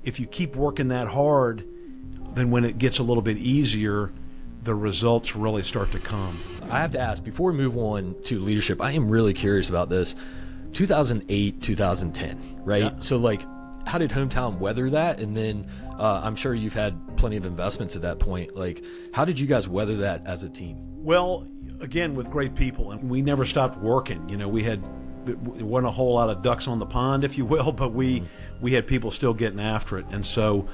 if you keep working that hard, then when it gets a little bit easier, the results really start to come. I have to ask, before we move on to leadership, I am really curious about this. 2008, 2010, right? Yeah. So like, how did Hometown weather that? And then I'm sure you've had plenty of investments at that point. Like, how did you guys weather that as a team? Well, again, with great people, and we never stopped working. You know, there wasn't a whole lot of ducks on the pond, if you will, but we had people still getting after it. And so,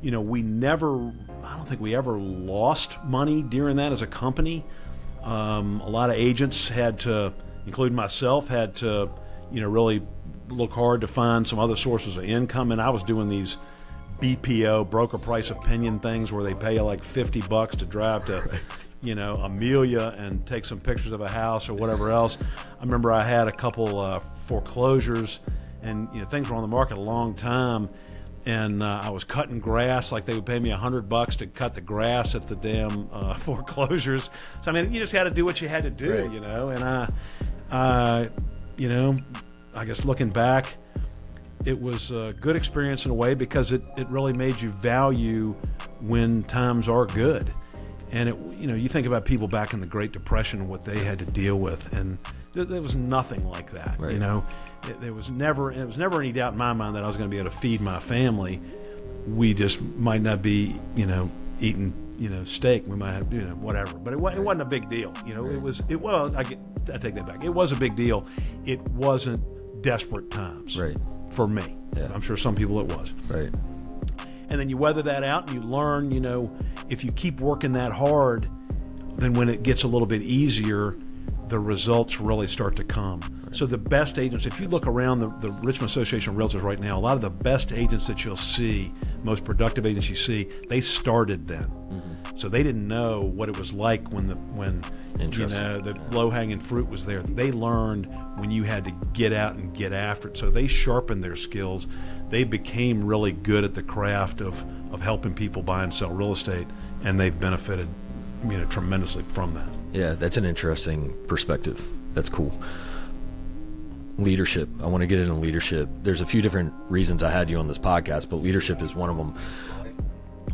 you know, I don't think we ever lost money during that as a company. A lot of agents had to, including myself, had to, you know, really look hard to find some other sources of income. And I was doing these BPO, broker price opinion things, where they pay you like $50 to drive to, you know, Amelia and take some pictures of a house or whatever else. I remember I had a couple foreclosures, and, you know, things were on the market a long time. And I was cutting grass, like they would pay me $100 to cut the grass at the damn foreclosures. So, I mean, you just had to do what you had to do, right. You know. And you know, I guess looking back, it was a good experience in a way, because it really made you value when times are good. And you know, you think about people back in the Great Depression and what they had to deal with, and there was nothing like that. Right. You know, there was never any doubt in my mind that I was going to be able to feed my family. We just might not be, you know, eating, you know, steak. We might have, you know, whatever. But it wasn't a big deal. You know, right. I take that back. It was a big deal. It wasn't desperate times. Right. For me. Yeah. I'm sure some people it was. Right. And then you weather that out and you learn, you know, if you keep working that hard, then when it gets a little bit easier, the results really start to come. Right. So the best agents, if you look around the Richmond Association of Realtors right now, a lot of the best agents that you'll see, most productive agents you see, they started then. Mm-hmm. So they didn't know what it was like when you know, the low-hanging fruit was there. They learned when you had to get out and get after it. So they sharpened their skills. They became really good at the craft of helping people buy and sell real estate, and they've benefited, you know, tremendously from that. Yeah, that's an interesting perspective. That's cool. Leadership. I want to get into leadership. There's a few different reasons I had you on this podcast, but leadership is one of them.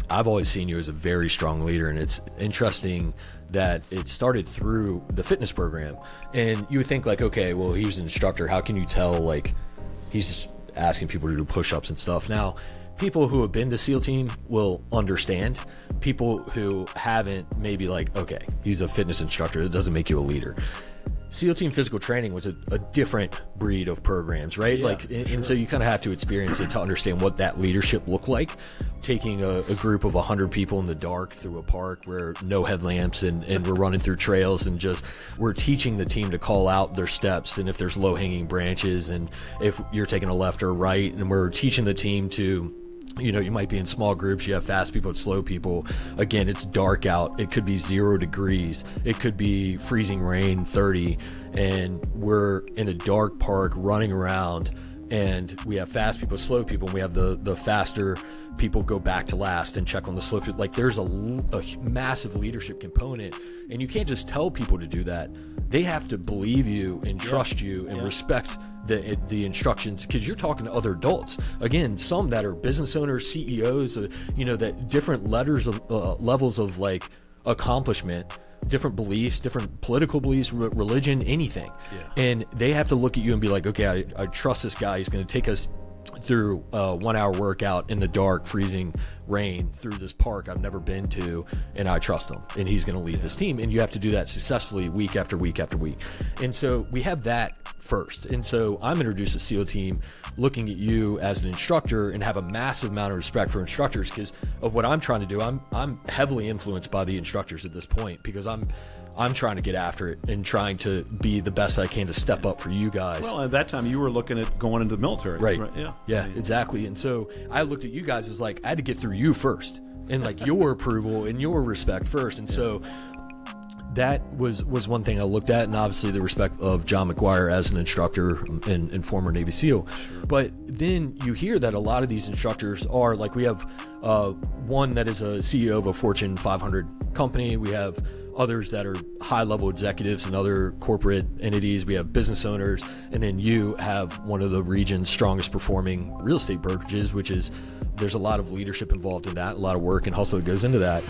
I've always seen you as a very strong leader, and it's interesting that it started through the fitness program. And you would think like, okay, well, he was an instructor. How can you tell, like, he's just asking people to do push-ups and stuff? Now, people who have been to SEAL team will understand. People who haven't, maybe like, okay, he's a fitness instructor. It doesn't make you a leader. SEAL team physical training was a different breed of programs, right? Yeah, like, and so you kind of have to experience it to understand what that leadership looked like. Taking a group of 100 people in the dark through a park where no headlamps, and we're running through trails, and just we're teaching the team to call out their steps, and if there's low-hanging branches, and if you're taking a left or a right, and we're teaching the team to, you know, you might be in small groups. You have fast people and slow people. Again, it's dark out. It could be 0 degrees. It could be freezing rain, 30. And we're in a dark park running around, and we have fast people, slow people, and we have the faster people go back to last and check on the slow people. Like, there's a massive leadership component, and you can't just tell people to do that. They have to believe you and trust you and respect the instructions, because you're talking to other adults. Again, some that are business owners, CEOs, you know, that different levels of like accomplishment, different beliefs, different political beliefs, religion, anything. Yeah. And they have to look at you and be like, okay, I trust this guy. He's going to take us through a 1 hour workout in the dark, freezing rain, through this park I've never been to, and I trust him, and he's going to lead this team. And you have to do that successfully week after week after week. And so we have that first. And so I'm introduced to SEAL team looking at you as an instructor, and have a massive amount of respect for instructors because of what I'm trying to do. I'm heavily influenced by the instructors at this point, because I'm trying to get after it and trying to be the best I can to step up for you guys. Well, at that time you were looking at going into the military. Right. Yeah, exactly. And so I looked at you guys as like, I had to get through you first, and like your approval and your respect first. And so that was one thing I looked at, and obviously the respect of John McGuire as an instructor and former Navy SEAL. Sure. But then you hear that a lot of these instructors are like, we have one that is a CEO of a Fortune 500 company. We have others that are high-level executives in other corporate entities. We have business owners, and then you have one of the region's strongest performing real estate brokerages, which is, there's a lot of leadership involved in that, a lot of work and hustle that goes into that.